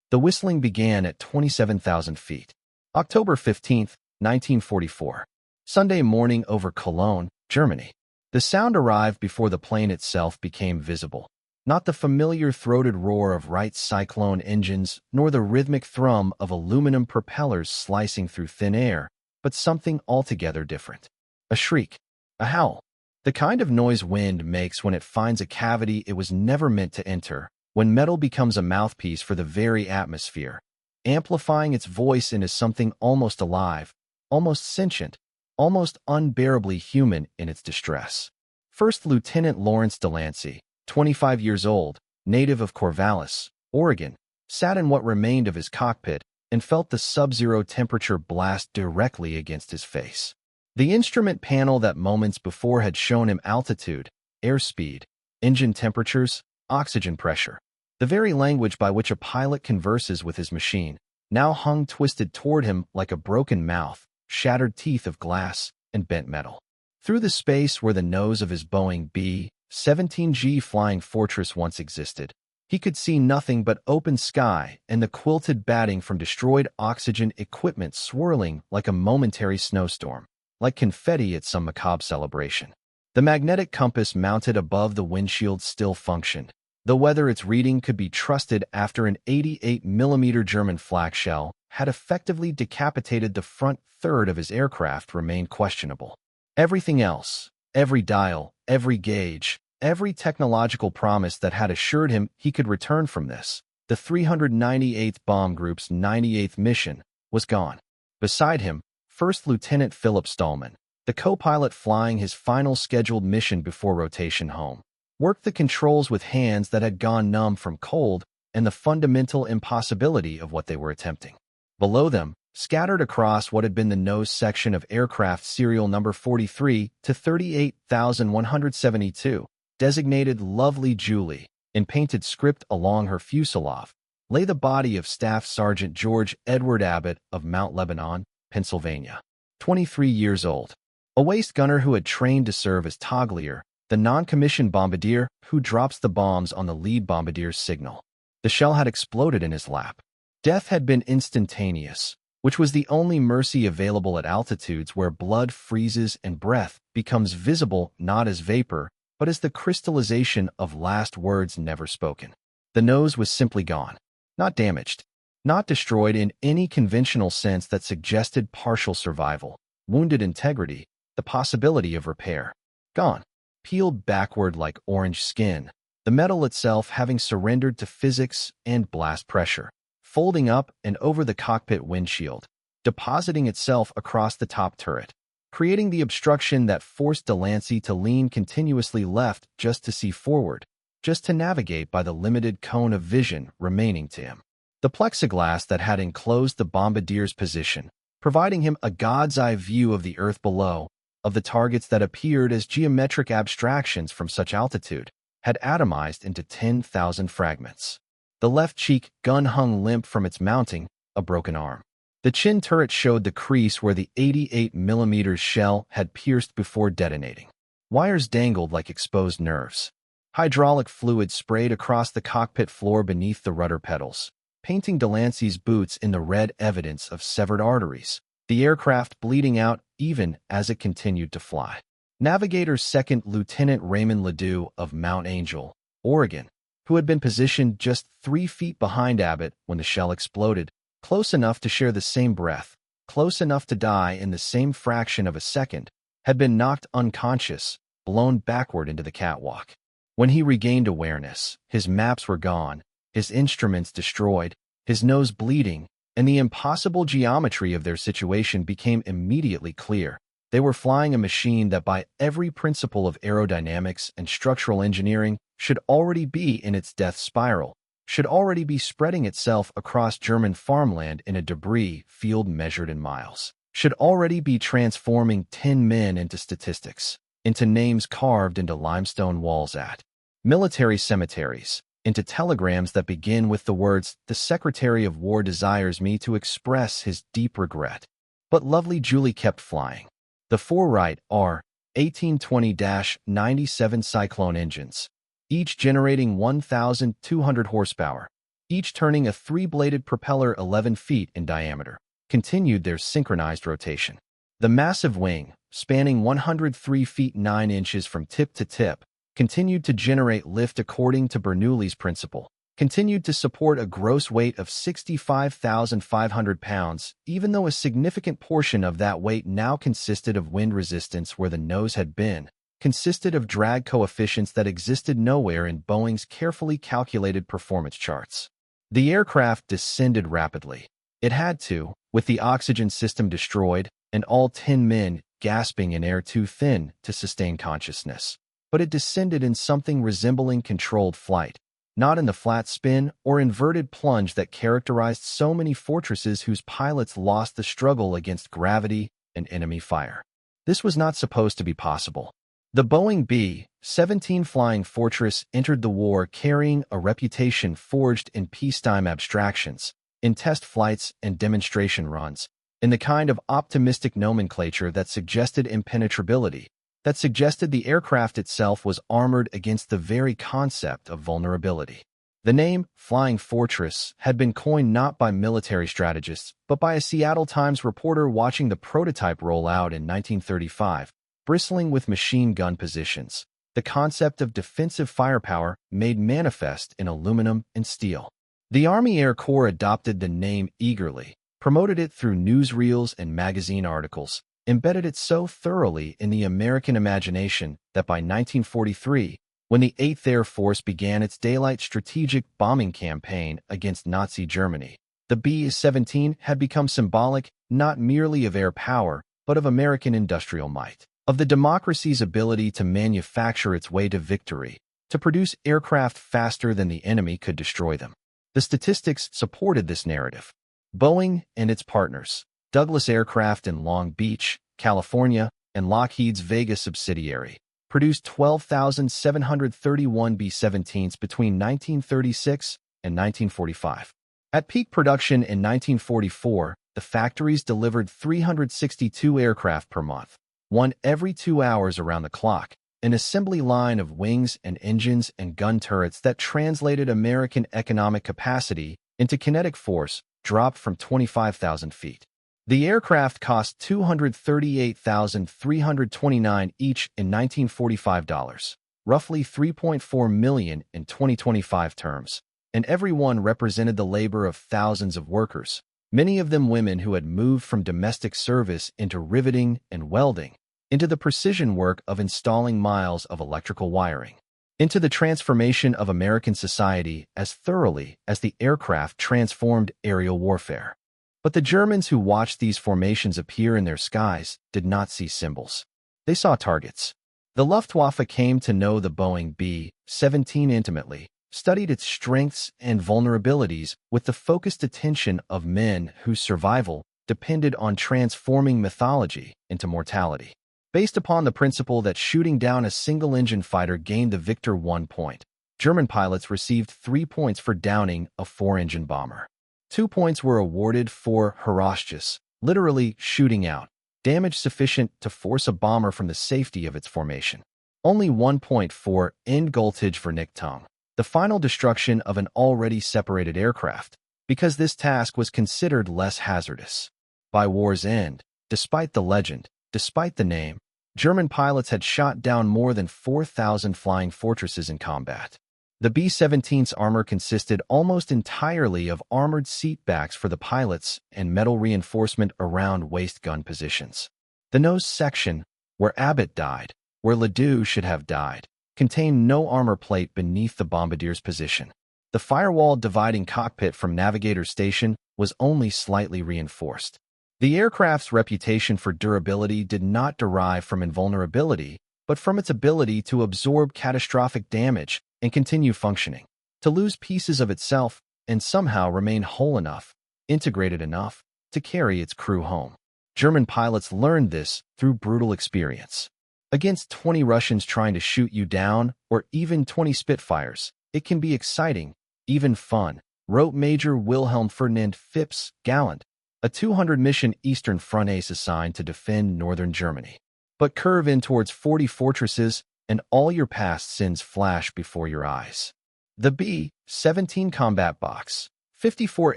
The whistling began at 27,000 feet. October 15, 1944. Sunday morning over Cologne, Germany. The sound arrived before the plane itself became visible. Not the familiar throated roar of Wright's Cyclone engines, nor the rhythmic thrum of aluminum propellers slicing through thin air, but something altogether different. A shriek. A howl. The kind of noise wind makes when it finds a cavity it was never meant to enter, when metal becomes a mouthpiece for the very atmosphere, amplifying its voice into something almost alive, almost sentient, almost unbearably human in its distress. First Lieutenant Lawrence Delancey, 25 years old, native of Corvallis, Oregon, sat in what remained of his cockpit and felt the sub-zero temperature blast directly against his face. The instrument panel that moments before had shown him altitude, airspeed, engine temperatures, oxygen pressure, the very language by which a pilot converses with his machine, now hung twisted toward him like a broken mouth, shattered teeth of glass, and bent metal. Through the space where the nose of his Boeing B-17G Flying Fortress once existed, he could see nothing but open sky and the quilted batting from destroyed oxygen equipment swirling like a momentary snowstorm, like confetti at some macabre celebration. The magnetic compass mounted above the windshield still functioned, though whether its reading could be trusted after an 88mm German flak shell had effectively decapitated the front third of his aircraft remained questionable. Everything else, every dial, every gauge, every technological promise that had assured him he could return from this, the 398th Bomb Group's 98th mission, was gone. Beside him, First Lieutenant Philip Stallman, the co-pilot flying his final scheduled mission before rotation home, worked the controls with hands that had gone numb from cold and the fundamental impossibility of what they were attempting. Below them, scattered across what had been the nose section of aircraft serial number 43 to 38,172, designated Lovely Julie, in painted script along her fuselage, lay the body of Staff Sergeant George Edward Abbott of Mount Lebanon, Pennsylvania, 23 years old, a waist gunner who had trained to serve as toggler, the non-commissioned bombardier who drops the bombs on the lead bombardier's signal. The shell had exploded in his lap. Death had been instantaneous, which was the only mercy available at altitudes where blood freezes and breath becomes visible not as vapor, but as the crystallization of last words never spoken. The nose was simply gone, not damaged, not destroyed in any conventional sense that suggested partial survival, wounded integrity, the possibility of repair. Gone, peeled backward like orange skin, the metal itself having surrendered to physics and blast pressure, folding up and over the cockpit windshield, depositing itself across the top turret, creating the obstruction that forced Delancey to lean continuously left just to see forward, just to navigate by the limited cone of vision remaining to him. The plexiglass that had enclosed the bombardier's position, providing him a god's-eye view of the earth below, of the targets that appeared as geometric abstractions from such altitude, had atomized into 10,000 fragments. The left cheek gun hung limp from its mounting, a broken arm. The chin turret showed the crease where the 88mm shell had pierced before detonating. Wires dangled like exposed nerves. Hydraulic fluid sprayed across the cockpit floor beneath the rudder pedals, painting Delancey's boots in the red evidence of severed arteries, the aircraft bleeding out even as it continued to fly. Navigator Second Lieutenant Raymond Ledoux of Mount Angel, Oregon, who had been positioned just 3 feet behind Abbott when the shell exploded, close enough to share the same breath, close enough to die in the same fraction of a second, had been knocked unconscious, blown backward into the catwalk. When he regained awareness, his maps were gone, his instruments destroyed, his nose bleeding, and the impossible geometry of their situation became immediately clear. They were flying a machine that by every principle of aerodynamics and structural engineering should already be in its death spiral, should already be spreading itself across German farmland in a debris field measured in miles, should already be transforming 10 men into statistics, into names carved into limestone walls at military cemeteries, into telegrams that begin with the words, "The Secretary of War desires me to express his deep regret." But Lovely Julie kept flying. The 4 Wright R-1820-97 Cyclone engines, each generating 1,200 horsepower, each turning a three-bladed propeller 11 feet in diameter, continued their synchronized rotation. The massive wing, spanning 103 feet 9 inches from tip to tip, continued to generate lift according to Bernoulli's principle, continued to support a gross weight of 65,500 pounds, even though a significant portion of that weight now consisted of wind resistance where the nose had been, consisted of drag coefficients that existed nowhere in Boeing's carefully calculated performance charts. The aircraft descended rapidly. It had to, with the oxygen system destroyed and all 10 men gasping in air too thin to sustain consciousness. But it descended in something resembling controlled flight, not in the flat spin or inverted plunge that characterized so many fortresses whose pilots lost the struggle against gravity and enemy fire. This was not supposed to be possible. The Boeing B-17 Flying Fortress entered the war carrying a reputation forged in peacetime abstractions, in test flights and demonstration runs, in the kind of optimistic nomenclature that suggested impenetrability, that suggested the aircraft itself was armored against the very concept of vulnerability. The name Flying Fortress had been coined not by military strategists, but by a Seattle Times reporter watching the prototype roll out in 1935, bristling with machine gun positions, the concept of defensive firepower made manifest in aluminum and steel. The Army Air Corps adopted the name eagerly, promoted it through newsreels and magazine articles, embedded it so thoroughly in the American imagination that by 1943, when the 8th Air Force began its daylight strategic bombing campaign against Nazi Germany, the B-17 had become symbolic not merely of air power, but of American industrial might, of the democracy's ability to manufacture its way to victory, to produce aircraft faster than the enemy could destroy them. The statistics supported this narrative. Boeing and its partners, Douglas Aircraft in Long Beach, California, and Lockheed's Vegas subsidiary, produced 12,731 B-17s between 1936 and 1945. At peak production in 1944, the factories delivered 362 aircraft per month, one every 2 hours around the clock, an assembly line of wings and engines and gun turrets that translated American economic capacity into kinetic force dropped from 25,000 feet. The aircraft cost $238,329 each in 1945 dollars, roughly $3.4 million in 2025 terms, and every one represented the labor of thousands of workers, many of them women who had moved from domestic service into riveting and welding, into the precision work of installing miles of electrical wiring, into the transformation of American society as thoroughly as the aircraft transformed aerial warfare. But the Germans who watched these formations appear in their skies did not see symbols. They saw targets. The Luftwaffe came to know the Boeing B-17 intimately, studied its strengths and vulnerabilities with the focused attention of men whose survival depended on transforming mythology into mortality. Based upon the principle that shooting down a single-engine fighter gained the victor 1 point, German pilots received 3 points for downing a 4-engine bomber. 2 points were awarded for Herauschuss, literally shooting out, damage sufficient to force a bomber from the safety of its formation. Only 1 point for Endgültigvernichtung, the final destruction of an already separated aircraft, because this task was considered less hazardous. By war's end, despite the legend, despite the name, German pilots had shot down more than 4,000 flying fortresses in combat. The B-17's armor consisted almost entirely of armored seat backs for the pilots and metal reinforcement around waist gun positions. The nose section, where Abbott died, where Ledoux should have died, contained no armor plate beneath the bombardier's position. The firewall dividing cockpit from navigator station was only slightly reinforced. The aircraft's reputation for durability did not derive from invulnerability, but from its ability to absorb catastrophic damage and continue functioning, to lose pieces of itself and somehow remain whole enough, integrated enough, to carry its crew home. German pilots learned this through brutal experience. Against 20 Russians trying to shoot you down, or even 20 Spitfires, it can be exciting, even fun, wrote Major Wilhelm Ferdinand Phipps, gallant, a 200-mission Eastern Front ace assigned to defend northern Germany. But curve in towards 40 fortresses, and all your past sins flash before your eyes. The B-17 combat box, 54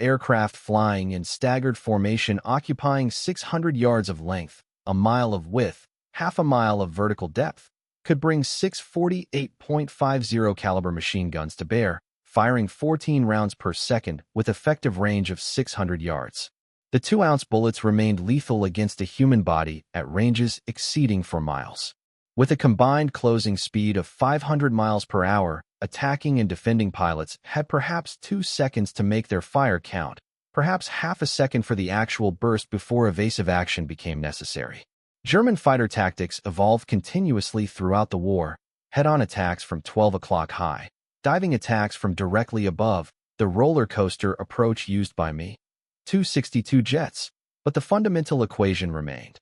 aircraft flying in staggered formation occupying 600 yards of length, a mile of width, half a mile of vertical depth, could bring 6 48.50 caliber machine guns to bear, firing 14 rounds per second with effective range of 600 yards. The 2-ounce bullets remained lethal against a human body at ranges exceeding 4 miles. With a combined closing speed of 500 miles per hour, attacking and defending pilots had perhaps 2 seconds to make their fire count, perhaps half a second for the actual burst before evasive action became necessary. German fighter tactics evolved continuously throughout the war: head-on attacks from 12 o'clock high, diving attacks from directly above, the roller coaster approach used by Me-262 jets. But the fundamental equation remained.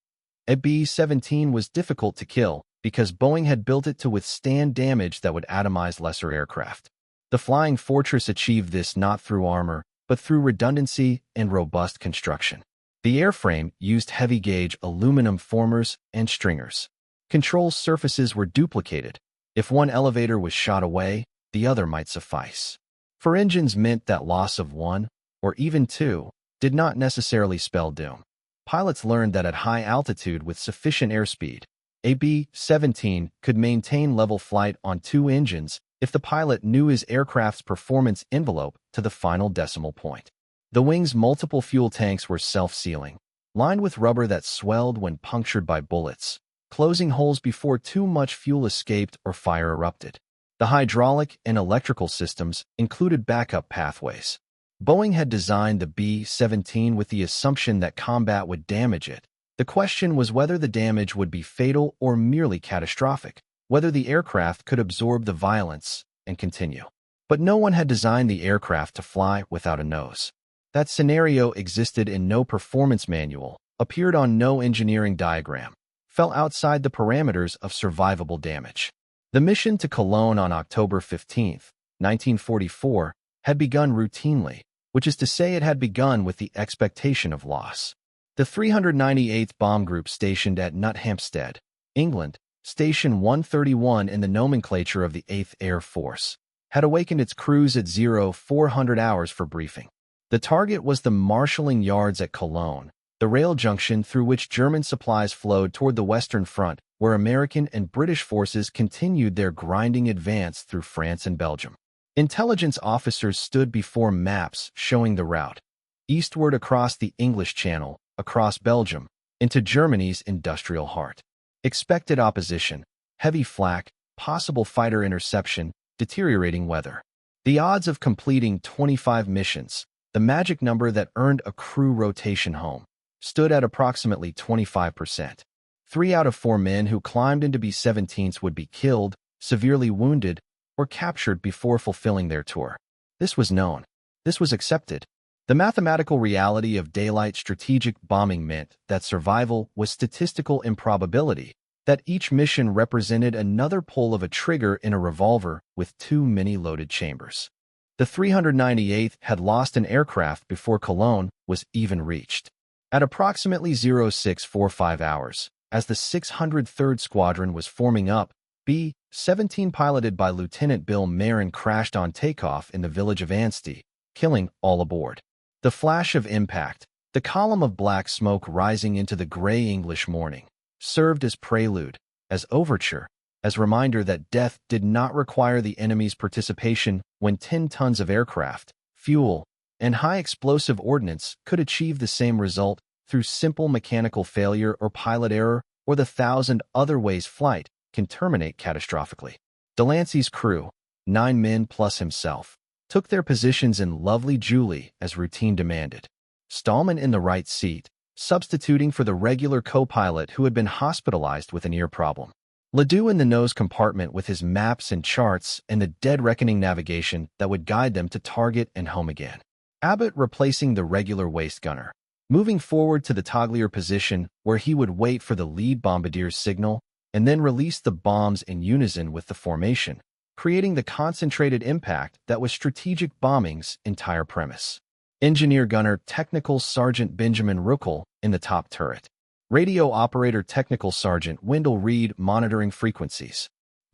A B-17 was difficult to kill because Boeing had built it to withstand damage that would atomize lesser aircraft. The Flying Fortress achieved this not through armor, but through redundancy and robust construction. The airframe used heavy-gauge aluminum formers and stringers. Control surfaces were duplicated. If one elevator was shot away, the other might suffice. For engines meant that loss of one, or even two, did not necessarily spell doom. Pilots learned that at high altitude with sufficient airspeed, a B-17 could maintain level flight on 2 engines if the pilot knew his aircraft's performance envelope to the final decimal point. The wing's multiple fuel tanks were self-sealing, lined with rubber that swelled when punctured by bullets, closing holes before too much fuel escaped or fire erupted. The hydraulic and electrical systems included backup pathways. Boeing had designed the B-17 with the assumption that combat would damage it. The question was whether the damage would be fatal or merely catastrophic, whether the aircraft could absorb the violence and continue. But no one had designed the aircraft to fly without a nose. That scenario existed in no performance manual, appeared on no engineering diagram, fell outside the parameters of survivable damage. The mission to Cologne on October 15, 1944, had begun routinely, which is to say it had begun with the expectation of loss. The 398th Bomb Group stationed at Nuthampstead, England, Station 131 in the nomenclature of the 8th Air Force, had awakened its crews at 0400 hours for briefing. The target was the marshalling yards at Cologne, the rail junction through which German supplies flowed toward the Western Front, where American and British forces continued their grinding advance through France and Belgium. Intelligence officers stood before maps showing the route: eastward across the English Channel, across Belgium, into Germany's industrial heart. Expected opposition, heavy flak, possible fighter interception, deteriorating weather. The odds of completing 25 missions, the magic number that earned a crew rotation home, stood at approximately 25%. 3 out of 4 men who climbed into B-17s would be killed, severely wounded, or captured before fulfilling their tour. This was known. This was accepted. The mathematical reality of daylight strategic bombing meant that survival was statistical improbability, that each mission represented another pull of a trigger in a revolver with too many loaded chambers. The 398th had lost an aircraft before Cologne was even reached. At approximately 0645 hours, as the 603rd Squadron was forming up, B-17 piloted by Lieutenant Bill Marin crashed on takeoff in the village of Anstey, killing all aboard. The flash of impact, the column of black smoke rising into the gray English morning, served as prelude, as overture, as reminder that death did not require the enemy's participation when 10 tons of aircraft, fuel, and high-explosive ordnance could achieve the same result through simple mechanical failure or pilot error, or the 1,000 other ways flight can terminate catastrophically. Delancey's crew, 9 men plus himself, took their positions in Lovely Julie as routine demanded. Stallman in the right seat, substituting for the regular co-pilot who had been hospitalized with an ear problem. Ledoux in the nose compartment with his maps and charts and the dead reckoning navigation that would guide them to target and home again. Abbott replacing the regular waist gunner, moving forward to the toglier position where he would wait for the lead bombardier's signal and then release the bombs in unison with the formation, creating the concentrated impact that was strategic bombing's entire premise. Engineer Gunner Technical Sergeant Benjamin Ruckel in the top turret. Radio Operator Technical Sergeant Wendell Reed monitoring frequencies.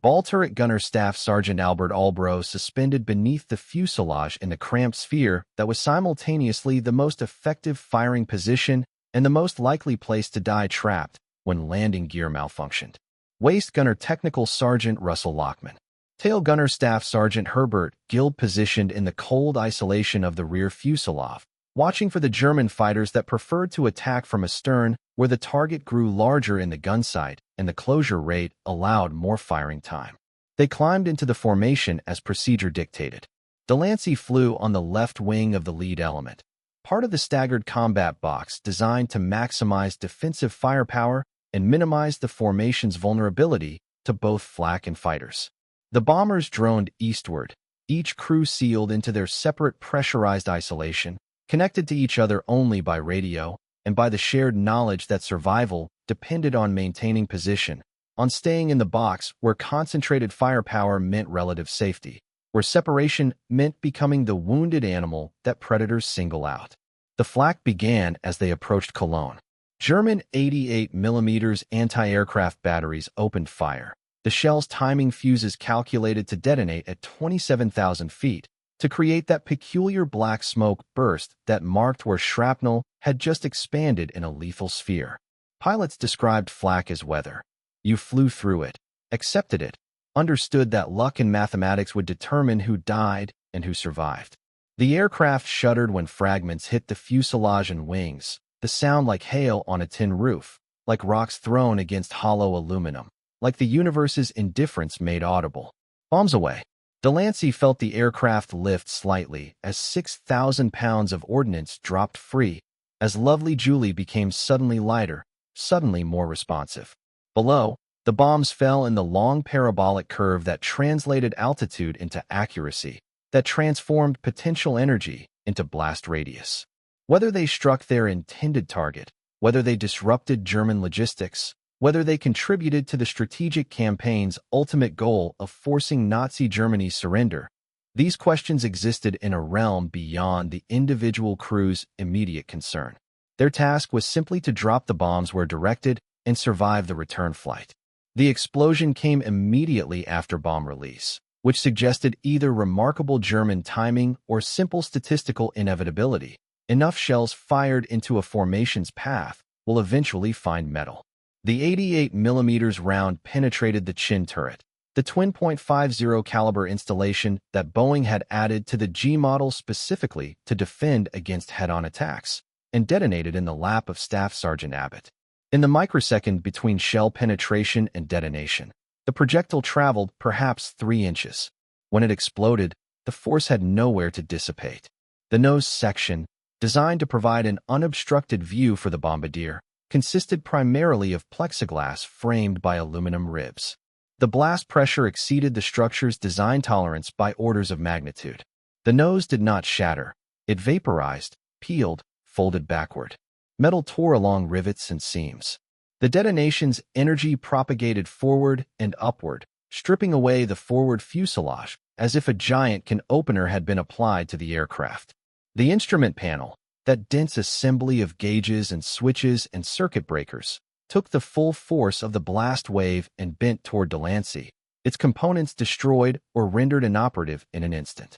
Ball turret gunner Staff Sergeant Albert Albro suspended beneath the fuselage in the cramped sphere that was simultaneously the most effective firing position and the most likely place to die trapped when landing gear malfunctioned. Waist gunner Technical Sergeant Russell Lockman. Tail gunner Staff Sergeant Herbert Guild positioned in the cold isolation of the rear fuselage, watching for the German fighters that preferred to attack from astern, where the target grew larger in the gun sight and the closure rate allowed more firing time. They climbed into the formation as procedure dictated. Delancey flew on the left wing of the lead element, part of the staggered combat box designed to maximize defensive firepower and minimize the formation's vulnerability to both flak and fighters. The bombers droned eastward, each crew sealed into their separate pressurized isolation, connected to each other only by radio and by the shared knowledge that survival depended on maintaining position, on staying in the box where concentrated firepower meant relative safety, where separation meant becoming the wounded animal that predators single out. The flak began as they approached Cologne. German 88mm anti-aircraft batteries opened fire, the shell's timing fuses calculated to detonate at 27,000 feet, to create that peculiar black smoke burst that marked where shrapnel had just expanded in a lethal sphere. Pilots described flak as weather. You flew through it, accepted it, understood that luck and mathematics would determine who died and who survived. The aircraft shuddered when fragments hit the fuselage and wings, the sound like hail on a tin roof, like rocks thrown against hollow aluminum, like the universe's indifference made audible. Bombs away. Delancey felt the aircraft lift slightly as 6,000 pounds of ordnance dropped free, as Lovely Julie became suddenly lighter, suddenly more responsive. Below, the bombs fell in the long parabolic curve that translated altitude into accuracy, that transformed potential energy into blast radius. Whether they struck their intended target, whether they disrupted German logistics, whether they contributed to the strategic campaign's ultimate goal of forcing Nazi Germany's surrender, these questions existed in a realm beyond the individual crew's immediate concern. Their task was simply to drop the bombs where directed and survive the return flight. The explosion came immediately after bomb release, which suggested either remarkable German timing or simple statistical inevitability. Enough shells fired into a formation's path will eventually find metal. The 88mm round penetrated the chin turret, the twin .50 caliber installation that Boeing had added to the G model specifically to defend against head-on attacks, and detonated in the lap of Staff Sergeant Abbott. In the microsecond between shell penetration and detonation, the projectile traveled perhaps 3 inches. When it exploded, the force had nowhere to dissipate. The nose section, designed to provide an unobstructed view for the bombardier, consisted primarily of plexiglass framed by aluminum ribs. The blast pressure exceeded the structure's design tolerance by orders of magnitude. The nose did not shatter. It vaporized, peeled, folded backward. Metal tore along rivets and seams. The detonation's energy propagated forward and upward, stripping away the forward fuselage, as if a giant can opener had been applied to the aircraft. The instrument panel, that dense assembly of gauges and switches and circuit breakers, took the full force of the blast wave and bent toward Delancey, its components destroyed or rendered inoperative in an instant.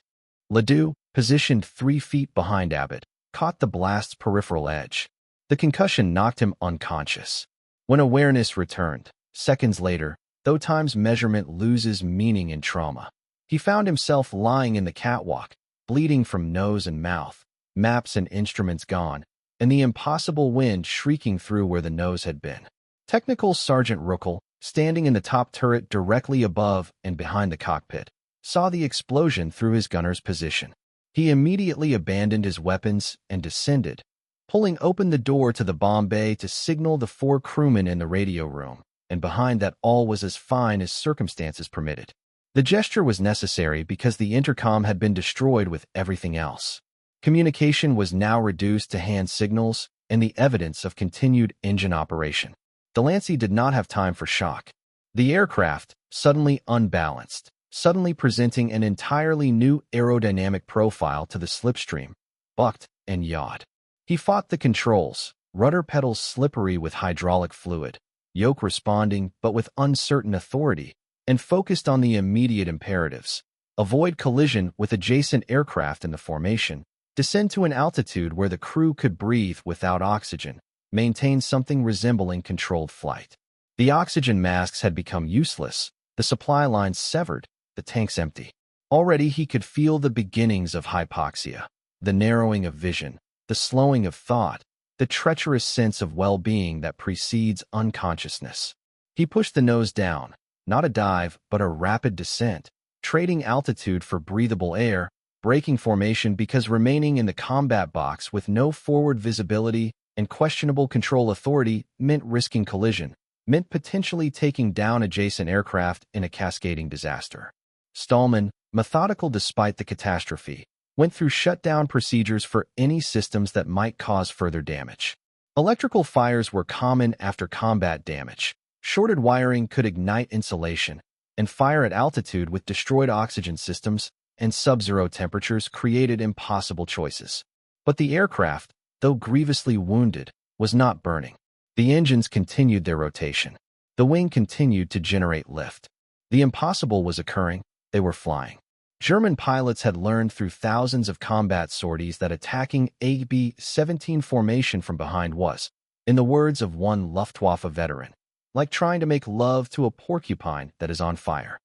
Ledoux, positioned 3 feet behind Abbott, caught the blast's peripheral edge. The concussion knocked him unconscious. When awareness returned, seconds later, though time's measurement loses meaning in trauma, he found himself lying in the catwalk, bleeding from nose and mouth, maps and instruments gone, and the impossible wind shrieking through where the nose had been. Technical Sergeant Ruckel, standing in the top turret directly above and behind the cockpit, saw the explosion through his gunner's position. He immediately abandoned his weapons and descended, pulling open the door to the bomb bay to signal the 4 crewmen in the radio room, and behind that all was as fine as circumstances permitted. The gesture was necessary because the intercom had been destroyed with everything else. Communication was now reduced to hand signals and the evidence of continued engine operation. Delancey did not have time for shock. The aircraft, suddenly unbalanced, suddenly presenting an entirely new aerodynamic profile to the slipstream, bucked and yawed. He fought the controls, rudder pedals slippery with hydraulic fluid, yoke responding but with uncertain authority, and focused on the immediate imperatives. Avoid collision with adjacent aircraft in the formation, descend to an altitude where the crew could breathe without oxygen, maintain something resembling controlled flight. The oxygen masks had become useless, the supply lines severed, the tanks empty. Already he could feel the beginnings of hypoxia, the narrowing of vision, the slowing of thought, the treacherous sense of well-being that precedes unconsciousness. He pushed the nose down, not a dive, but a rapid descent, trading altitude for breathable air, breaking formation because remaining in the combat box with no forward visibility and questionable control authority meant risking collision, meant potentially taking down adjacent aircraft in a cascading disaster. Stallman, methodical despite the catastrophe, went through shutdown procedures for any systems that might cause further damage. Electrical fires were common after combat damage. Shorted wiring could ignite insulation, and fire at altitude with destroyed oxygen systems and sub-zero temperatures created impossible choices. But the aircraft, though grievously wounded, was not burning. The engines continued their rotation. The wing continued to generate lift. The impossible was occurring. They were flying. German pilots had learned through thousands of combat sorties that attacking a B-17 formation from behind was, in the words of one Luftwaffe veteran, like trying to make love to a porcupine that is on fire.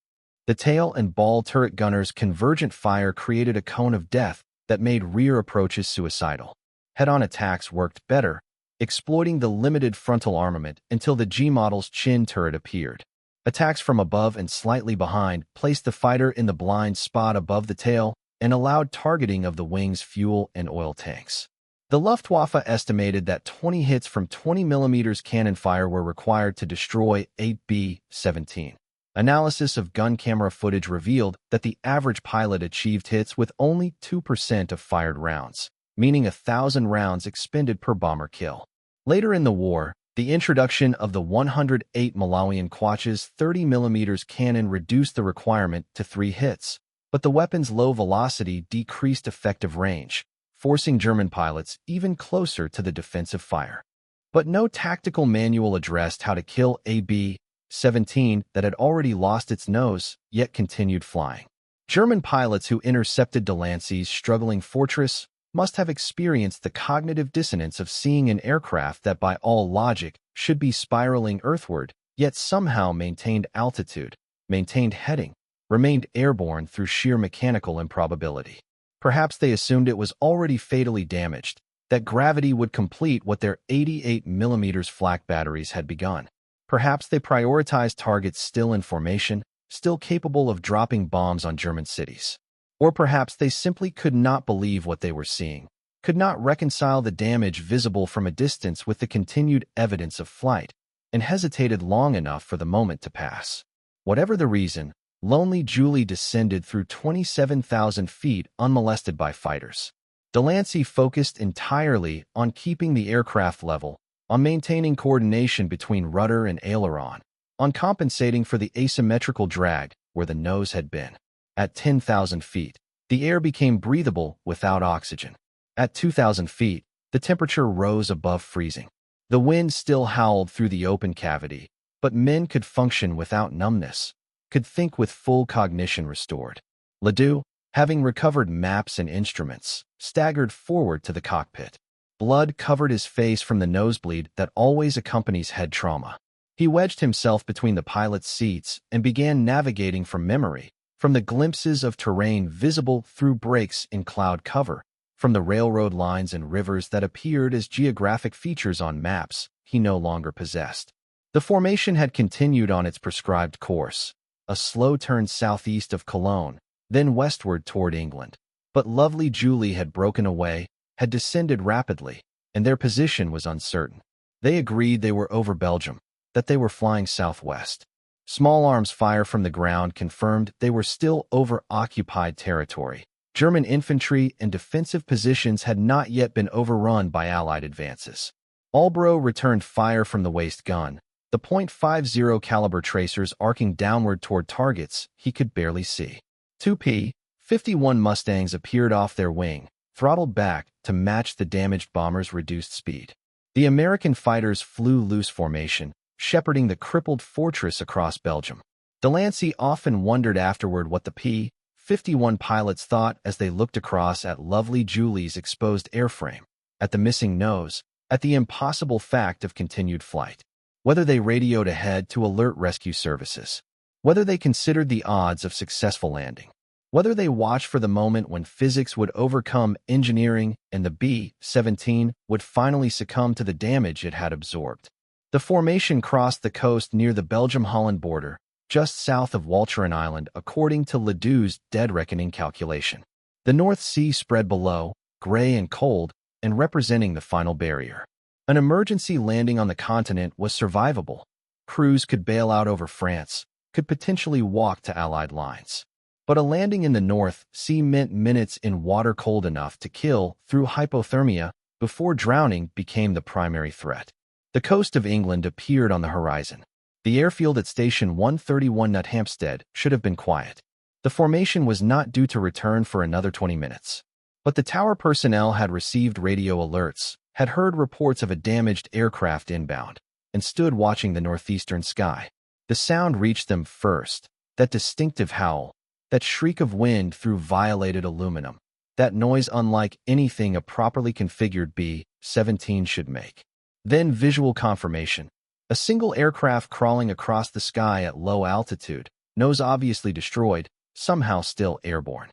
The tail and ball turret gunners' convergent fire created a cone of death that made rear approaches suicidal. Head-on attacks worked better, exploiting the limited frontal armament until the G-model's chin turret appeared. Attacks from above and slightly behind placed the fighter in the blind spot above the tail and allowed targeting of the wing's fuel and oil tanks. The Luftwaffe estimated that 20 hits from 20mm cannon fire were required to destroy a B-17. Analysis of gun camera footage revealed that the average pilot achieved hits with only 2% of fired rounds, meaning 1,000 rounds expended per bomber kill. Later in the war, the introduction of the 108 Malawian Quach's 30mm cannon reduced the requirement to 3 hits, but the weapon's low velocity decreased effective range, forcing German pilots even closer to the defensive fire. But no tactical manual addressed how to kill a B-17 that had already lost its nose, yet continued flying. German pilots who intercepted Delancey's struggling fortress must have experienced the cognitive dissonance of seeing an aircraft that by all logic should be spiraling earthward, yet somehow maintained altitude, maintained heading, remained airborne through sheer mechanical improbability. Perhaps they assumed it was already fatally damaged, that gravity would complete what their 88mm flak batteries had begun. Perhaps they prioritized targets still in formation, still capable of dropping bombs on German cities. Or perhaps they simply could not believe what they were seeing, could not reconcile the damage visible from a distance with the continued evidence of flight, and hesitated long enough for the moment to pass. Whatever the reason, Lonely Julie descended through 27,000 feet unmolested by fighters. Delancey focused entirely on keeping the aircraft level, on maintaining coordination between rudder and aileron, on compensating for the asymmetrical drag where the nose had been. At 10,000 feet, the air became breathable without oxygen. At 2,000 feet, the temperature rose above freezing. The wind still howled through the open cavity, but men could function without numbness, could think with full cognition restored. Ledoux, having recovered maps and instruments, staggered forward to the cockpit. Blood covered his face from the nosebleed that always accompanies head trauma. He wedged himself between the pilot's seats and began navigating from memory, from the glimpses of terrain visible through breaks in cloud cover, from the railroad lines and rivers that appeared as geographic features on maps he no longer possessed. The formation had continued on its prescribed course, a slow turn southeast of Cologne, then westward toward England. But lovely Julie had broken away, had descended rapidly, and their position was uncertain. They agreed they were over Belgium, that they were flying southwest. Small arms fire from the ground confirmed they were still over occupied territory. German infantry and defensive positions had not yet been overrun by Allied advances. Albro returned fire from the waist gun, the .50 caliber tracers arcing downward toward targets he could barely see. 2 P-51 Mustangs appeared off their wing, throttled back to match the damaged bomber's reduced speed. The American fighters flew loose formation, shepherding the crippled fortress across Belgium. Delancey often wondered afterward what the P-51 pilots thought as they looked across at lovely Julie's exposed airframe, at the missing nose, at the impossible fact of continued flight. Whether they radioed ahead to alert rescue services, whether they considered the odds of successful landing, whether they watched for the moment when physics would overcome engineering and the B-17 would finally succumb to the damage it had absorbed. The formation crossed the coast near the Belgium-Holland border, just south of Walcheren Island, according to Ledoux's dead reckoning calculation. The North Sea spread below, gray and cold, and representing the final barrier. An emergency landing on the continent was survivable. Crews could bail out over France, could potentially walk to Allied lines. But a landing in the North Sea meant minutes in water cold enough to kill through hypothermia before drowning became the primary threat. The coast of England appeared on the horizon. The airfield at Station 131 at Hampstead should have been quiet. The formation was not due to return for another 20 minutes. But the tower personnel had received radio alerts, had heard reports of a damaged aircraft inbound, and stood watching the northeastern sky. The sound reached them first, that distinctive howl, that shriek of wind through violated aluminum, that noise unlike anything a properly configured B-17 should make. Then visual confirmation. A single aircraft crawling across the sky at low altitude, nose obviously destroyed, somehow still airborne.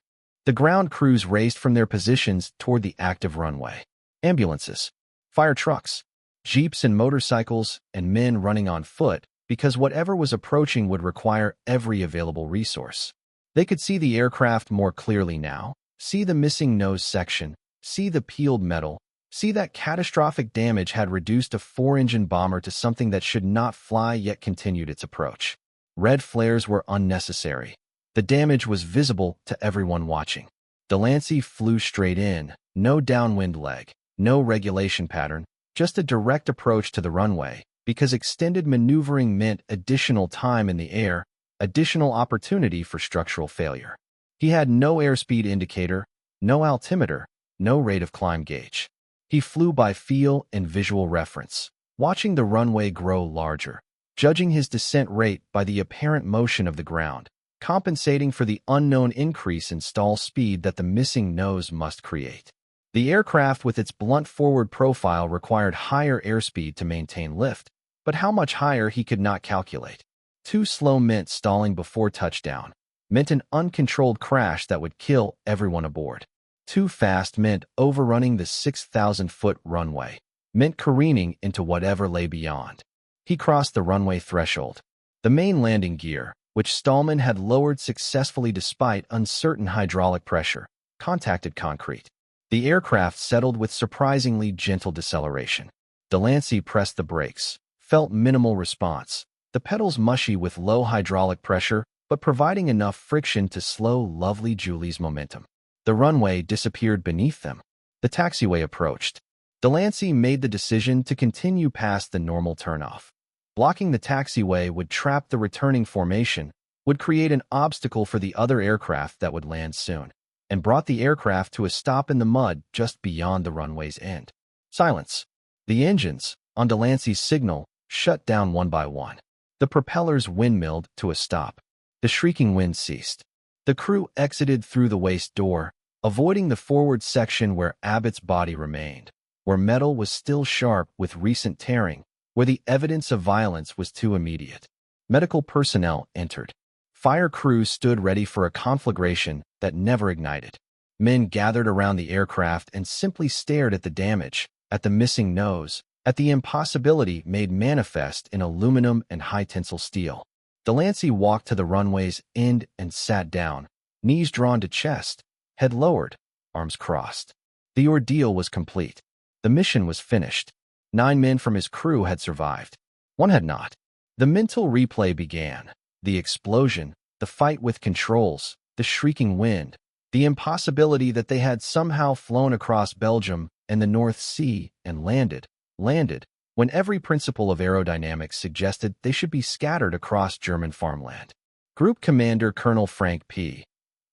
The ground crews raced from their positions toward the active runway. Ambulances, fire trucks, jeeps and motorcycles, and men running on foot, because whatever was approaching would require every available resource. They could see the aircraft more clearly now, see the missing nose section, see the peeled metal, see that catastrophic damage had reduced a four-engine bomber to something that should not fly yet continued its approach. Red flares were unnecessary. The damage was visible to everyone watching. Delancey flew straight in, no downwind leg, no regulation pattern, just a direct approach to the runway, because extended maneuvering meant additional time in the air, additional opportunity for structural failure. He had no airspeed indicator, no altimeter, no rate of climb gauge. He flew by feel and visual reference, watching the runway grow larger, judging his descent rate by the apparent motion of the ground, compensating for the unknown increase in stall speed that the missing nose must create. The aircraft with its blunt forward profile required higher airspeed to maintain lift, but how much higher he could not calculate. Too slow meant stalling before touchdown, meant an uncontrolled crash that would kill everyone aboard. Too fast meant overrunning the 6,000-foot runway, meant careening into whatever lay beyond. He crossed the runway threshold. The main landing gear, which Stallman had lowered successfully despite uncertain hydraulic pressure, contacted concrete. The aircraft settled with surprisingly gentle deceleration. Delancey pressed the brakes, felt minimal response, the pedals mushy with low hydraulic pressure, but providing enough friction to slow lovely Julie's momentum. The runway disappeared beneath them. The taxiway approached. Delancey made the decision to continue past the normal turnoff. Blocking the taxiway would trap the returning formation, would create an obstacle for the other aircraft that would land soon, and brought the aircraft to a stop in the mud just beyond the runway's end. Silence. The engines, on Delancey's signal, shut down one by one. The propellers windmilled to a stop. The shrieking wind ceased. The crew exited through the waist door, avoiding the forward section where Abbott's body remained, where metal was still sharp with recent tearing, where the evidence of violence was too immediate. Medical personnel entered. Fire crews stood ready for a conflagration that never ignited. Men gathered around the aircraft and simply stared at the damage, at the missing nose, at the impossibility made manifest in aluminum and high-tensile steel. Delancey walked to the runway's end and sat down, knees drawn to chest, head lowered, arms crossed. The ordeal was complete. The mission was finished. 9 men from his crew had survived. 1 had not. The mental replay began. The explosion, the fight with controls, the shrieking wind, the impossibility that they had somehow flown across Belgium and the North Sea and landed, when every principle of aerodynamics suggested they should be scattered across German farmland. Group Commander Colonel Frank P.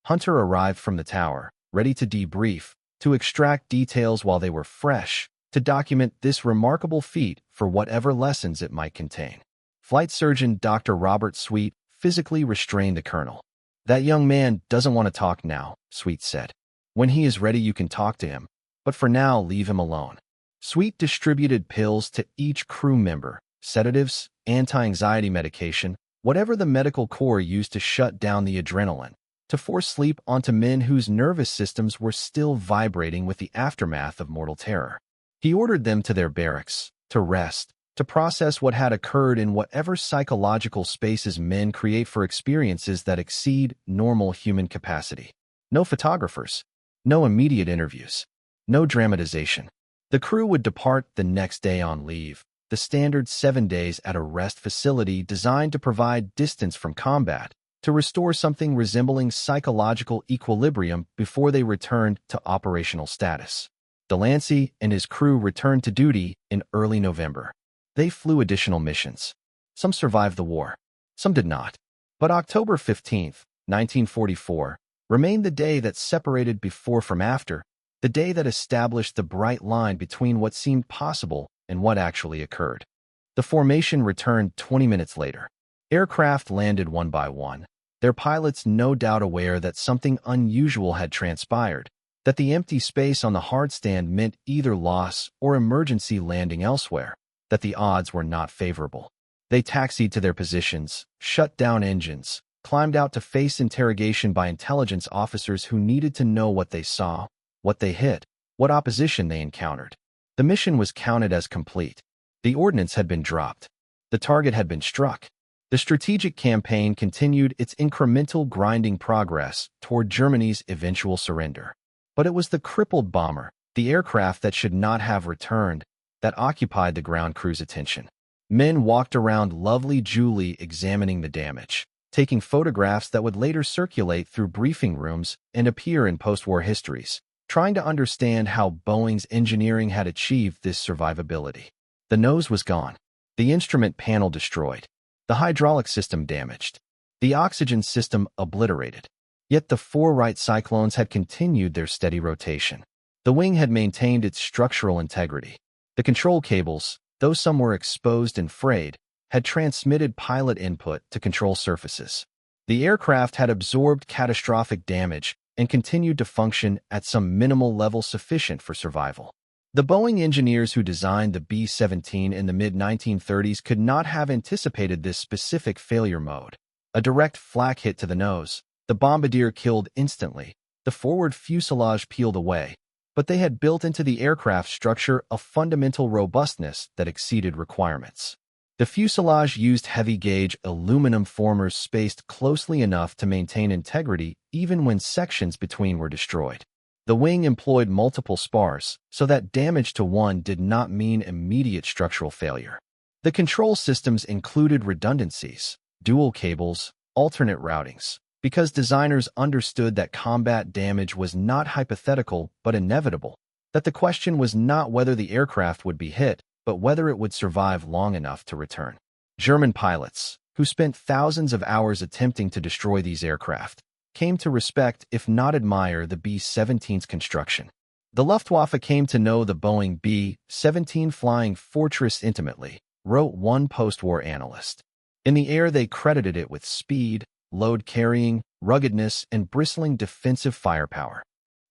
Hunter arrived from the tower, ready to debrief, to extract details while they were fresh, to document this remarkable feat for whatever lessons it might contain. Flight Surgeon Dr. Robert Sweet physically restrained the colonel. "That young man doesn't want to talk now," Sweet said. "When he is ready you can talk to him, but for now leave him alone." Sweet distributed pills to each crew member, sedatives, anti-anxiety medication, whatever the medical corps used to shut down the adrenaline, to force sleep onto men whose nervous systems were still vibrating with the aftermath of mortal terror. He ordered them to their barracks, to rest, to process what had occurred in whatever psychological spaces men create for experiences that exceed normal human capacity. No photographers, no immediate interviews, no dramatization. The crew would depart the next day on leave, the standard 7 days at a rest facility designed to provide distance from combat, to restore something resembling psychological equilibrium before they returned to operational status. Delancey and his crew returned to duty in early November. They flew additional missions. Some survived the war. Some did not. But October 15th, 1944, remained the day that separated before from after, the day that established the bright line between what seemed possible and what actually occurred. The formation returned 20 minutes later. Aircraft landed one by one, their pilots no doubt aware that something unusual had transpired, that the empty space on the hardstand meant either loss or emergency landing elsewhere, that the odds were not favorable. They taxied to their positions, shut down engines, climbed out to face interrogation by intelligence officers who needed to know what they saw, what they hit, what opposition they encountered. The mission was counted as complete. The ordnance had been dropped. The target had been struck. The strategic campaign continued its incremental grinding progress toward Germany's eventual surrender. But it was the crippled bomber, the aircraft that should not have returned, that occupied the ground crew's attention. Men walked around lovely Julie examining the damage, taking photographs that would later circulate through briefing rooms and appear in post-war histories, trying to understand how Boeing's engineering had achieved this survivability. The nose was gone, the instrument panel destroyed, the hydraulic system damaged, the oxygen system obliterated. Yet the 4 right cyclones had continued their steady rotation. The wing had maintained its structural integrity. The control cables, though some were exposed and frayed, had transmitted pilot input to control surfaces. The aircraft had absorbed catastrophic damage and continued to function at some minimal level sufficient for survival. The Boeing engineers who designed the B-17 in the mid-1930s could not have anticipated this specific failure mode. A direct flak hit to the nose, the bombardier killed instantly, the forward fuselage peeled away, but they had built into the aircraft structure a fundamental robustness that exceeded requirements. The fuselage used heavy-gauge aluminum formers spaced closely enough to maintain integrity even when sections between were destroyed. The wing employed multiple spars, so that damage to one did not mean immediate structural failure. The control systems included redundancies, dual cables, alternate routings, because designers understood that combat damage was not hypothetical but inevitable, that the question was not whether the aircraft would be hit, but whether it would survive long enough to return. German pilots, who spent thousands of hours attempting to destroy these aircraft, came to respect, if not admire, the B-17's construction. The Luftwaffe came to know the Boeing B-17 flying fortress intimately, wrote one post-war analyst. In the air they credited it with speed, load carrying, ruggedness, and bristling defensive firepower.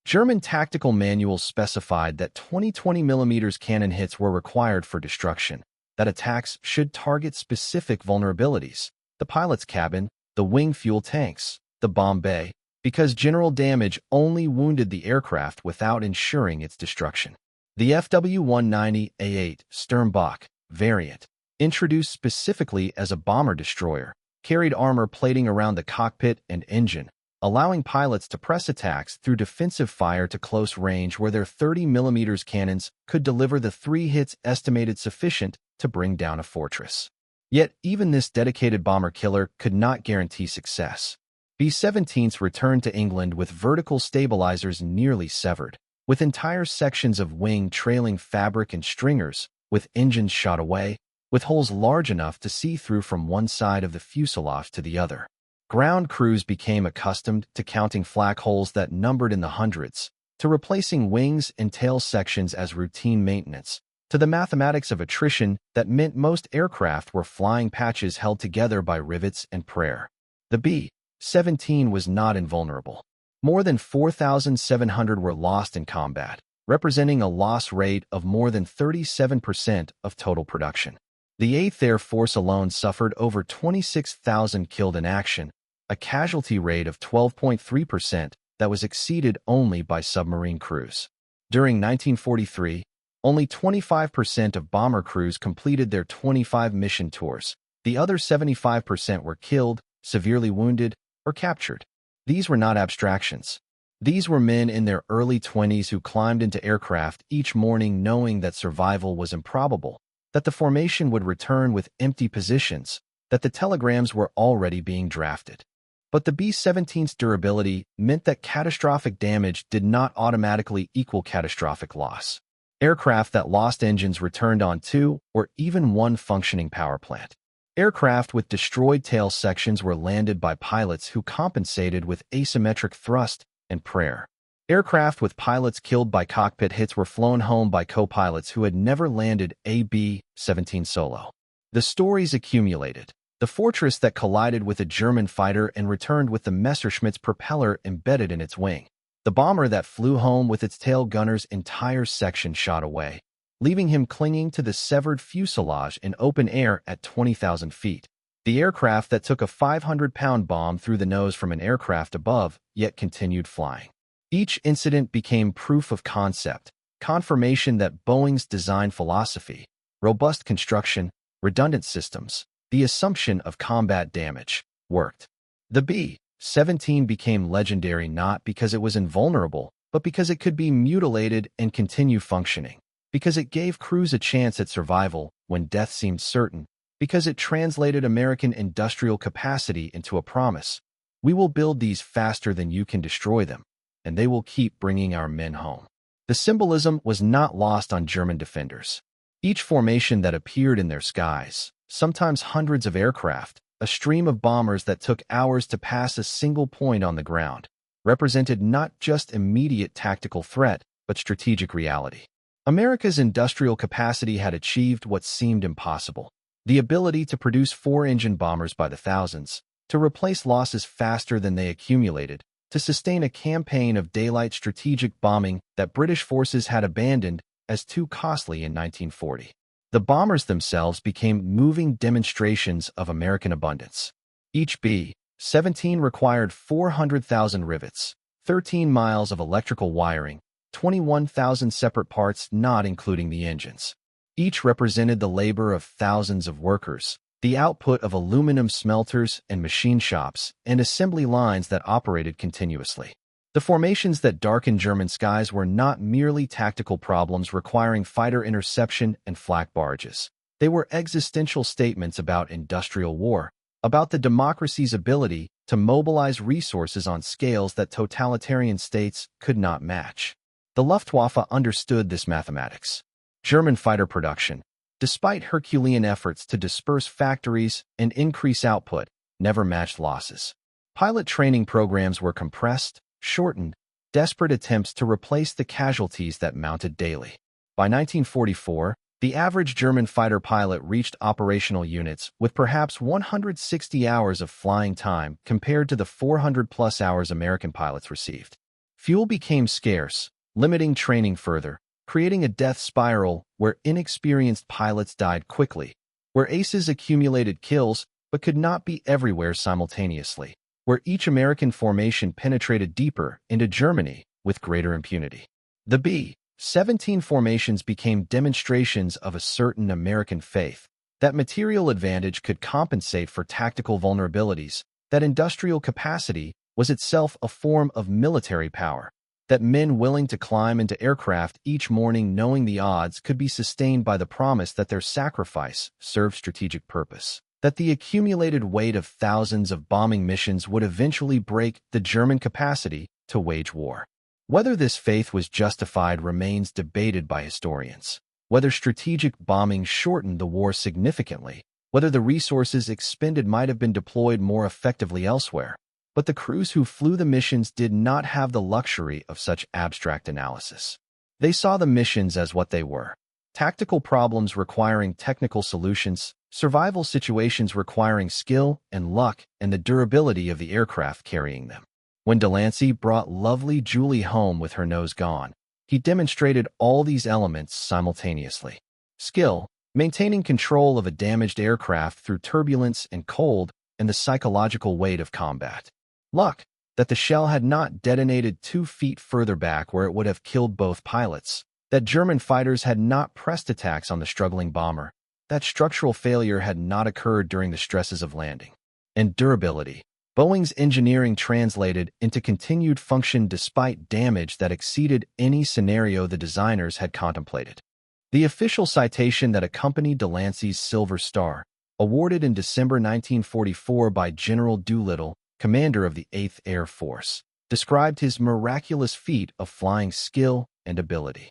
German tactical manuals specified that 20 mm cannon hits were required for destruction, that attacks should target specific vulnerabilities, the pilot's cabin, the wing fuel tanks, the bomb bay, because general damage only wounded the aircraft without ensuring its destruction. The FW-190A8 Sternbach variant, introduced specifically as a bomber-destroyer, carried armor plating around the cockpit and engine, allowing pilots to press attacks through defensive fire to close range where their 30 mm cannons could deliver the 3 hits estimated sufficient to bring down a fortress. Yet even this dedicated bomber killer could not guarantee success. B-17s returned to England with vertical stabilizers nearly severed, with entire sections of wing trailing fabric and stringers, with engines shot away, with holes large enough to see through from one side of the fuselage to the other. Ground crews became accustomed to counting flak holes that numbered in the hundreds, to replacing wings and tail sections as routine maintenance, to the mathematics of attrition that meant most aircraft were flying patches held together by rivets and prayer. The B-17 was not invulnerable. More than 4,700 were lost in combat, representing a loss rate of more than 37% of total production. The 8th Air Force alone suffered over 26,000 killed in action, a casualty rate of 12.3% that was exceeded only by submarine crews. During 1943, only 25% of bomber crews completed their 25 mission tours. The other 75% were killed, severely wounded, or captured. These were not abstractions. These were men in their early 20s who climbed into aircraft each morning knowing that survival was improbable, that the formation would return with empty positions, that the telegrams were already being drafted. But the B-17's durability meant that catastrophic damage did not automatically equal catastrophic loss. Aircraft that lost engines returned on 2 or even 1 functioning power plant. Aircraft with destroyed tail sections were landed by pilots who compensated with asymmetric thrust and prayer. Aircraft with pilots killed by cockpit hits were flown home by co-pilots who had never landed a B-17 solo. The stories accumulated. The fortress that collided with a German fighter and returned with the Messerschmitt's propeller embedded in its wing. The bomber that flew home with its tail gunner's entire section shot away, leaving him clinging to the severed fuselage in open air at 20,000 feet. The aircraft that took a 500-pound bomb through the nose from an aircraft above, yet continued flying. Each incident became proof of concept, confirmation that Boeing's design philosophy, robust construction, redundant systems, the assumption of combat damage, worked. The B-17 became legendary not because it was invulnerable, but because it could be mutilated and continue functioning, because it gave crews a chance at survival when death seemed certain, because it translated American industrial capacity into a promise. We will build these faster than you can destroy them, and they will keep bringing our men home. The symbolism was not lost on German defenders. Each formation that appeared in their skies, sometimes hundreds of aircraft, a stream of bombers that took hours to pass a single point on the ground, represented not just immediate tactical threat, but strategic reality. America's industrial capacity had achieved what seemed impossible: the ability to produce 4-engine bombers by the thousands, to replace losses faster than they accumulated, to sustain a campaign of daylight strategic bombing that British forces had abandoned as too costly in 1940. The bombers themselves became moving demonstrations of American abundance. Each B-17 required 400,000 rivets, 13 miles of electrical wiring, 21,000 separate parts not including the engines. Each represented the labor of thousands of workers, the output of aluminum smelters and machine shops and assembly lines that operated continuously. The formations that darkened German skies were not merely tactical problems requiring fighter interception and flak barges. They were existential statements about industrial war, about the democracy's ability to mobilize resources on scales that totalitarian states could not match. The Luftwaffe understood this mathematics. German fighter production, despite Herculean efforts to disperse factories and increase output, never matched losses. Pilot training programs were compressed, shortened, desperate attempts to replace the casualties that mounted daily. By 1944, the average German fighter pilot reached operational units with perhaps 160 hours of flying time compared to the 400-plus hours American pilots received. Fuel became scarce, limiting training further, creating a death spiral where inexperienced pilots died quickly, where aces accumulated kills but could not be everywhere simultaneously, where each American formation penetrated deeper into Germany with greater impunity. The B-17 formations became demonstrations of a certain American faith, that material advantage could compensate for tactical vulnerabilities, that industrial capacity was itself a form of military power, that men willing to climb into aircraft each morning knowing the odds could be sustained by the promise that their sacrifice served strategic purpose, that the accumulated weight of thousands of bombing missions would eventually break the German capacity to wage war. Whether this faith was justified remains debated by historians. Whether strategic bombing shortened the war significantly, whether the resources expended might have been deployed more effectively elsewhere. But the crews who flew the missions did not have the luxury of such abstract analysis. They saw the missions as what they were: tactical problems requiring technical solutions, survival situations requiring skill and luck and the durability of the aircraft carrying them. When Delancey brought lovely Julie home with her nose gone, he demonstrated all these elements simultaneously. Skill, maintaining control of a damaged aircraft through turbulence and cold, and the psychological weight of combat. Luck, that the shell had not detonated 2 feet further back where it would have killed both pilots, that German fighters had not pressed attacks on the struggling bomber, that structural failure had not occurred during the stresses of landing. And durability. Boeing's engineering translated into continued function despite damage that exceeded any scenario the designers had contemplated. The official citation that accompanied Delancey's Silver Star, awarded in December 1944 by General Doolittle, commander of the 8th Air Force, described his miraculous feat of flying skill and ability.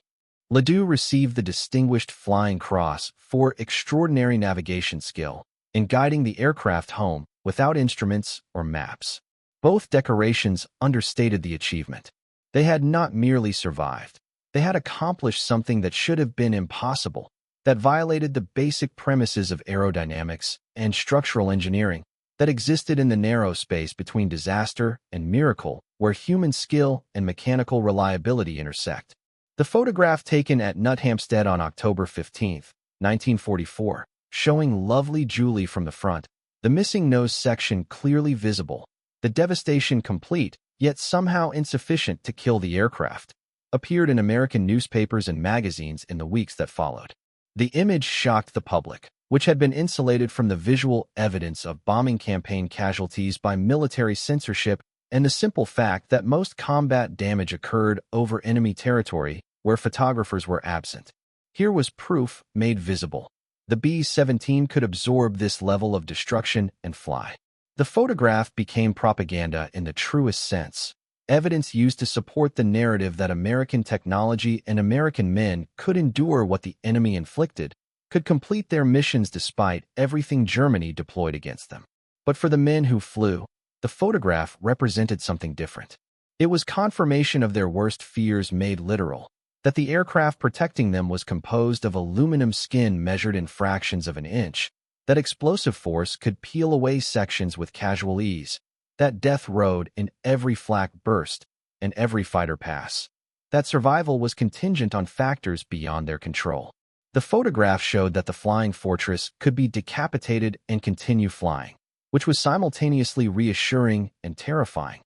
Ledoux received the Distinguished Flying Cross for extraordinary navigation skill in guiding the aircraft home without instruments or maps. Both decorations understated the achievement. They had not merely survived. They had accomplished something that should have been impossible, that violated the basic premises of aerodynamics and structural engineering that existed in the narrow space between disaster and miracle, where human skill and mechanical reliability intersect. The photograph taken at Nuthampstead on October 15, 1944, showing lovely Julie from the front, the missing nose section clearly visible, the devastation complete, yet somehow insufficient to kill the aircraft, appeared in American newspapers and magazines in the weeks that followed. The image shocked the public, which had been insulated from the visual evidence of bombing campaign casualties by military censorship and the simple fact that most combat damage occurred over enemy territory where photographers were absent. Here was proof made visible. The B-17 could absorb this level of destruction and fly. The photograph became propaganda in the truest sense, evidence used to support the narrative that American technology and American men could endure what the enemy inflicted, could complete their missions despite everything Germany deployed against them. But for the men who flew, the photograph represented something different. It was confirmation of their worst fears made literal, that the aircraft protecting them was composed of aluminum skin measured in fractions of an inch, that explosive force could peel away sections with casual ease, that death rode in every flak burst and every fighter pass, that survival was contingent on factors beyond their control. The photograph showed that the flying fortress could be decapitated and continue flying, which was simultaneously reassuring and terrifying.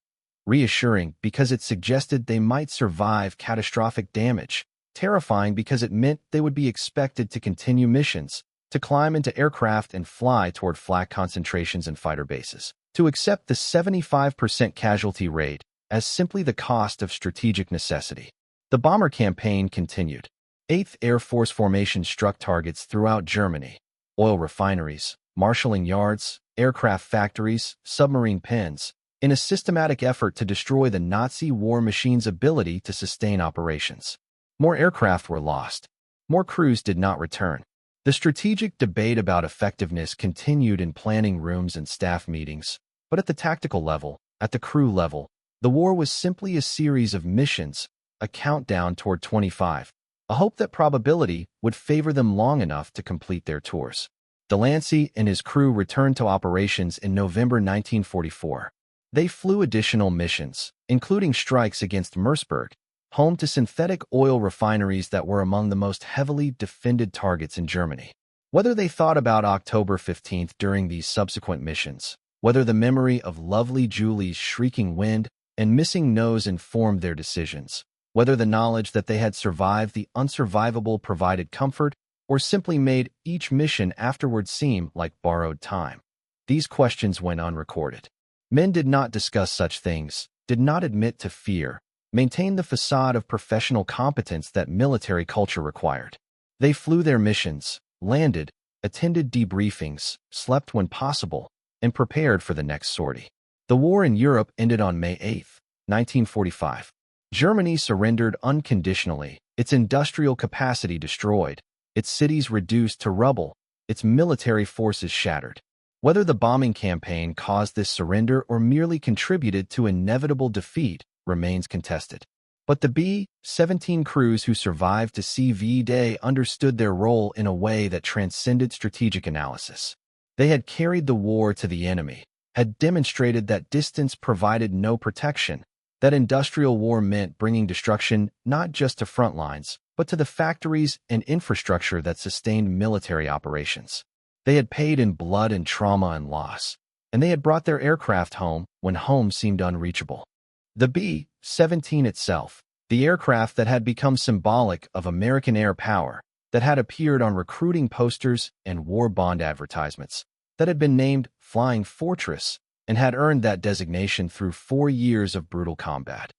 Reassuring because it suggested they might survive catastrophic damage, terrifying because it meant they would be expected to continue missions, to climb into aircraft and fly toward flak concentrations and fighter bases, to accept the 75% casualty rate as simply the cost of strategic necessity. The bomber campaign continued. 8th Air Force formation struck targets throughout Germany: oil refineries, marshalling yards, aircraft factories, submarine pens, in a systematic effort to destroy the Nazi war machine's ability to sustain operations. More aircraft were lost. More crews did not return. The strategic debate about effectiveness continued in planning rooms and staff meetings, but at the tactical level, at the crew level, the war was simply a series of missions, a countdown toward 25, a hope that probability would favor them long enough to complete their tours. Delancey and his crew returned to operations in November 1944. They flew additional missions, including strikes against Merseburg, home to synthetic oil refineries that were among the most heavily defended targets in Germany. Whether they thought about October 15th during these subsequent missions, whether the memory of lovely Julie's shrieking wind and missing nose informed their decisions, whether the knowledge that they had survived the unsurvivable provided comfort, or simply made each mission afterward seem like borrowed time, these questions went unrecorded. Men did not discuss such things, did not admit to fear, maintained the facade of professional competence that military culture required. They flew their missions, landed, attended debriefings, slept when possible, and prepared for the next sortie. The war in Europe ended on May 8, 1945. Germany surrendered unconditionally, its industrial capacity destroyed, its cities reduced to rubble, its military forces shattered. Whether the bombing campaign caused this surrender or merely contributed to inevitable defeat remains contested. But the B-17 crews who survived to see V-Day understood their role in a way that transcended strategic analysis. They had carried the war to the enemy, had demonstrated that distance provided no protection, that industrial war meant bringing destruction not just to front lines, but to the factories and infrastructure that sustained military operations. They had paid in blood and trauma and loss, and they had brought their aircraft home when home seemed unreachable. The B-17 itself, the aircraft that had become symbolic of American air power, that had appeared on recruiting posters and war bond advertisements, that had been named Flying Fortress and had earned that designation through 4 years of brutal combat,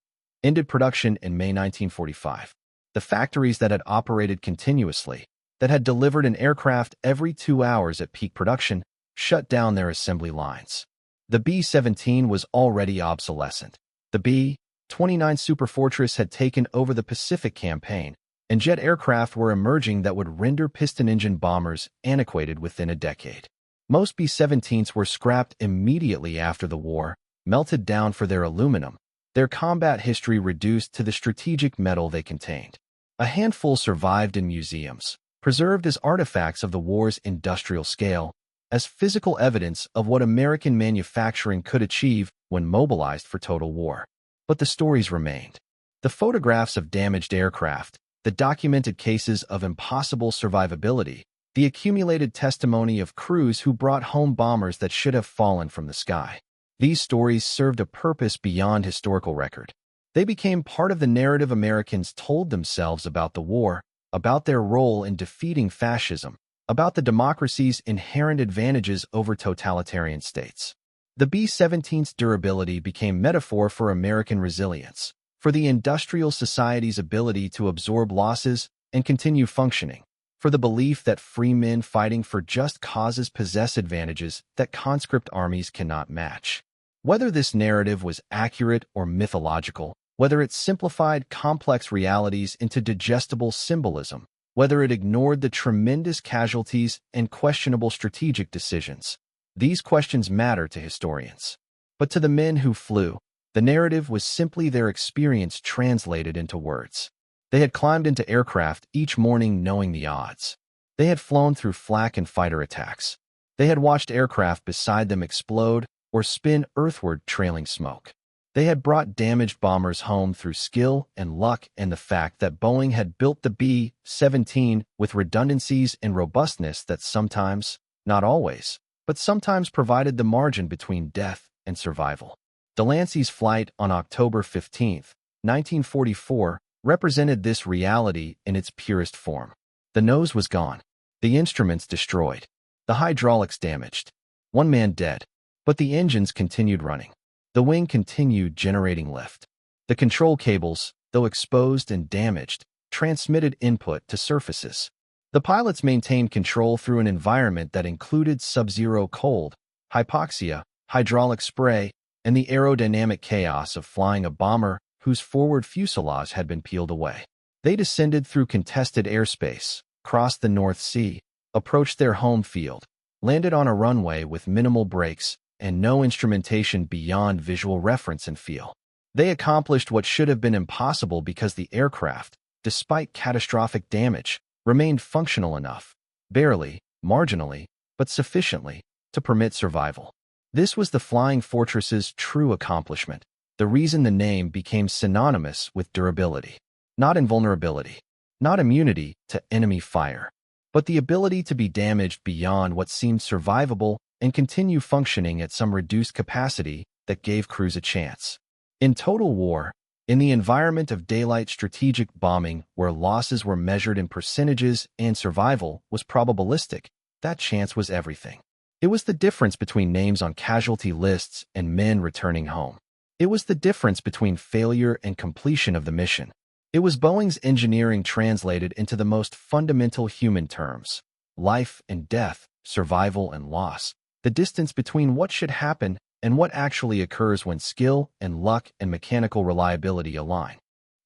ended production in May 1945. The factories that had operated continuously, that had delivered an aircraft every 2 hours at peak production, shut down their assembly lines. The B-17 was already obsolescent. The B-29 Superfortress had taken over the Pacific campaign, and jet aircraft were emerging that would render piston-engine bombers antiquated within a decade. Most B-17s were scrapped immediately after the war, melted down for their aluminum, their combat history reduced to the strategic metal they contained. A handful survived in museums, preserved as artifacts of the war's industrial scale, as physical evidence of what American manufacturing could achieve when mobilized for total war. But the stories remained. The photographs of damaged aircraft, the documented cases of impossible survivability, the accumulated testimony of crews who brought home bombers that should have fallen from the sky. These stories served a purpose beyond historical record. They became part of the narrative Americans told themselves about the war, about their role in defeating fascism, about the democracy's inherent advantages over totalitarian states. The B-17's durability became metaphor for American resilience, for the industrial society's ability to absorb losses and continue functioning, for the belief that free men fighting for just causes possess advantages that conscript armies cannot match. Whether this narrative was accurate or mythological, whether it simplified complex realities into digestible symbolism, whether it ignored the tremendous casualties and questionable strategic decisions, these questions matter to historians. But to the men who flew, the narrative was simply their experience translated into words. They had climbed into aircraft each morning knowing the odds. They had flown through flak and fighter attacks. They had watched aircraft beside them explode or spin earthward trailing smoke. They had brought damaged bombers home through skill and luck and the fact that Boeing had built the B-17 with redundancies and robustness that sometimes, not always, but sometimes provided the margin between death and survival. Delancey's flight on October 15, 1944, represented this reality in its purest form. The nose was gone, the instruments destroyed, the hydraulics damaged, one man dead, but the engines continued running. The wing continued generating lift. The control cables, though exposed and damaged, transmitted input to surfaces. The pilots maintained control through an environment that included sub-zero cold, hypoxia, hydraulic spray, and the aerodynamic chaos of flying a bomber whose forward fuselage had been peeled away. They descended through contested airspace, crossed the North Sea, approached their home field, landed on a runway with minimal brakes and no instrumentation beyond visual reference and feel. They accomplished what should have been impossible because the aircraft, despite catastrophic damage, remained functional enough, barely, marginally, but sufficiently, to permit survival. This was the Flying Fortress's true accomplishment, the reason the name became synonymous with durability. Not invulnerability, not immunity to enemy fire, but the ability to be damaged beyond what seemed survivable and continue functioning at some reduced capacity that gave crews a chance. In total war, in the environment of daylight strategic bombing where losses were measured in percentages and survival was probabilistic, that chance was everything. It was the difference between names on casualty lists and men returning home. It was the difference between failure and completion of the mission. It was Boeing's engineering translated into the most fundamental human terms: life and death, survival and loss. The distance between what should happen and what actually occurs when skill and luck and mechanical reliability align.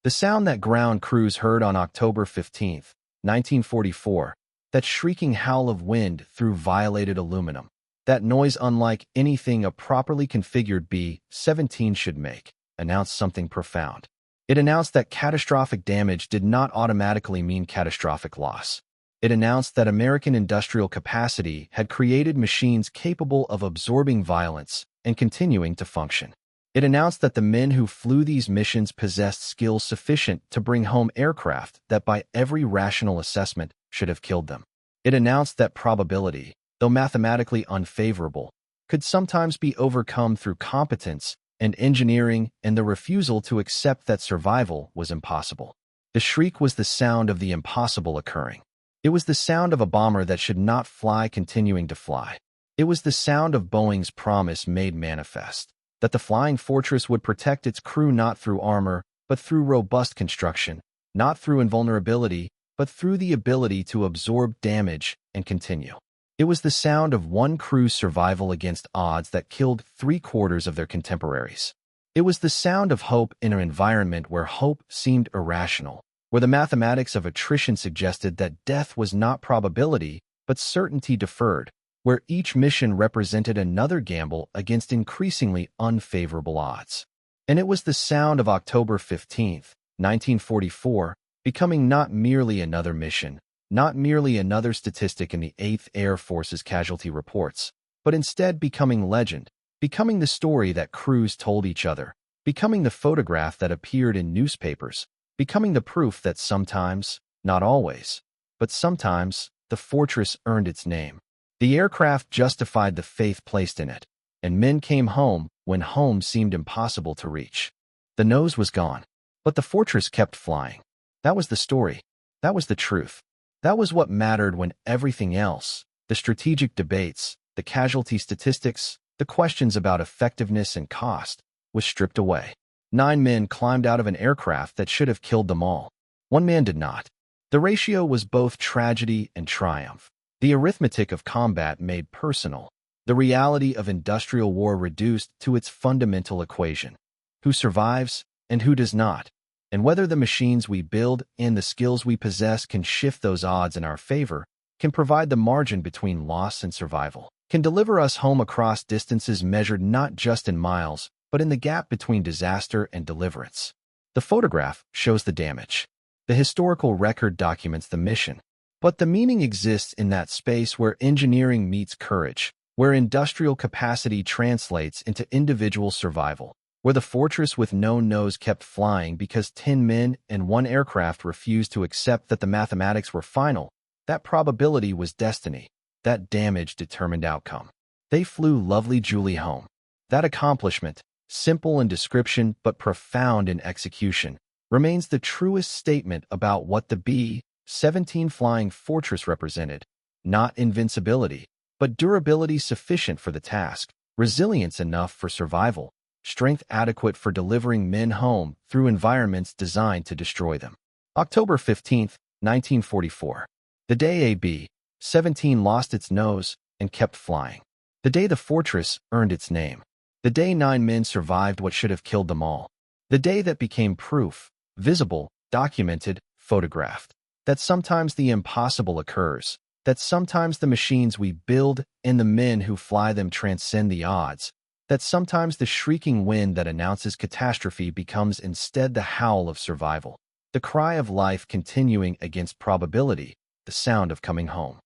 The sound that ground crews heard on October 15, 1944, that shrieking howl of wind through violated aluminum, that noise unlike anything a properly configured B-17 should make, announced something profound. It announced that catastrophic damage did not automatically mean catastrophic loss. It announced that American industrial capacity had created machines capable of absorbing violence and continuing to function. It announced that the men who flew these missions possessed skills sufficient to bring home aircraft that by every rational assessment should have killed them. It announced that probability, though mathematically unfavorable, could sometimes be overcome through competence and engineering and the refusal to accept that survival was impossible. The shriek was the sound of the impossible occurring. It was the sound of a bomber that should not fly continuing to fly. It was the sound of Boeing's promise made manifest, that the Flying Fortress would protect its crew not through armor, but through robust construction, not through invulnerability, but through the ability to absorb damage and continue. It was the sound of one crew's survival against odds that killed 3/4 of their contemporaries. It was the sound of hope in an environment where hope seemed irrational, where the mathematics of attrition suggested that death was not probability, but certainty deferred, where each mission represented another gamble against increasingly unfavorable odds. And it was the sound of October 15th, 1944, becoming not merely another mission, not merely another statistic in the 8th Air Force's casualty reports, but instead becoming legend, becoming the story that crews told each other, becoming the photograph that appeared in newspapers, becoming the proof that sometimes, not always, but sometimes, the fortress earned its name. The aircraft justified the faith placed in it, and men came home when home seemed impossible to reach. The nose was gone, but the fortress kept flying. That was the story. That was the truth. That was what mattered when everything else, the strategic debates, the casualty statistics, the questions about effectiveness and cost, was stripped away. 9 men climbed out of an aircraft that should have killed them all. 1 man did not. The ratio was both tragedy and triumph. The arithmetic of combat made personal. The reality of industrial war reduced to its fundamental equation. Who survives and who does not? And whether the machines we build and the skills we possess can shift those odds in our favor, can provide the margin between loss and survival, can deliver us home across distances measured not just in miles, but in the gap between disaster and deliverance. The photograph shows the damage. The historical record documents the mission. But the meaning exists in that space where engineering meets courage, where industrial capacity translates into individual survival, where the fortress with no nose kept flying because 10 men and 1 aircraft refused to accept that the mathematics were final, that probability was destiny, that damage determined outcome. They flew lovely Julie home. That accomplishment, simple in description but profound in execution, remains the truest statement about what the B-17 Flying Fortress represented. Not invincibility, but durability sufficient for the task, resilience enough for survival, strength adequate for delivering men home through environments designed to destroy them. October 15, 1944. The day a B-17 lost its nose and kept flying. The day the fortress earned its name. The day 9 men survived what should have killed them all. The day that became proof, visible, documented, photographed, that sometimes the impossible occurs, that sometimes the machines we build and the men who fly them transcend the odds, that sometimes the shrieking wind that announces catastrophe becomes instead the howl of survival, the cry of life continuing against probability, the sound of coming home.